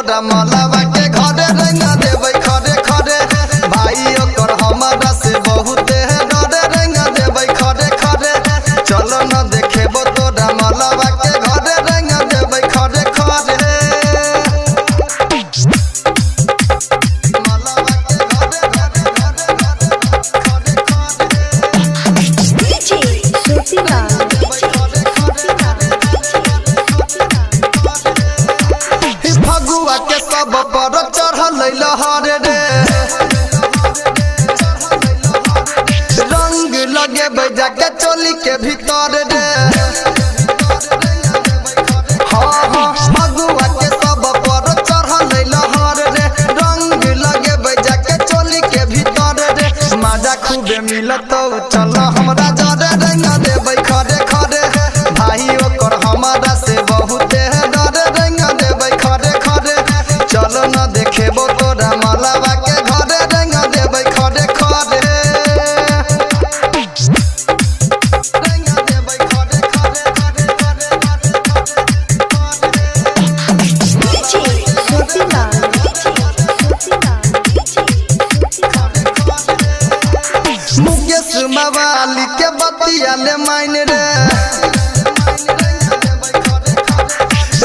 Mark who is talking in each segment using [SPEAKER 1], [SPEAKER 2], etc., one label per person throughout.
[SPEAKER 1] तोरा मलावा के घरे रंगा देबै खरे खरे भाई ओकर हमारा से बहुत डरे रंगा देबै खरे खरे चलो न देखेबो तोरा मलावा के घरे रंगा देबै खरे खरे फगुआ के सब पर चढ़ल लहर रे रंग लगे बैजा के चोली के भीतर रे हाँ फगुआ के सब पर चढ़ल लहर रे रंग लगे बैजा के चोली के भीतर रे मजा खूबे मिलत चल हमरा जरे रंगा देबै खरे खरे भाई ओकर हमारा से बहुत डरे रंगा देबै खरे खरे चलो न देखेबो तोरा मलावा के घरे रंगा देबै खरे खरे रंगा देबै खरे मुकेश मवाली के बतिया ले माइन रे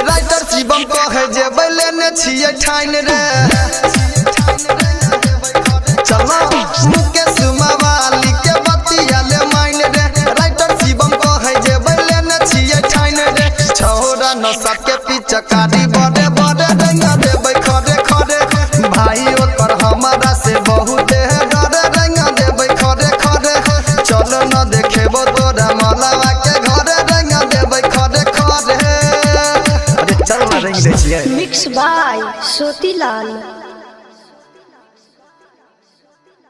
[SPEAKER 1] राइटर शिवम कहे जे लेने छिए ठाइन रे चलो मुकेश मवाली के बतिया ले माइन रे राइटर शिवम कहे जे लेने छिए ठाइन रे छोरा नशा के पिचकारी बड़े बड़े रंगा देबै खरे खरे भाई ओकर हमारा से बहुत डरे रंगा देबै खरे खरे चलो न देखेबो तोरा मलावा के घरे रंगा देबै खरे खरे अरे चल ना रंग दे छिए
[SPEAKER 2] मिक्स बाय सोतीलाल।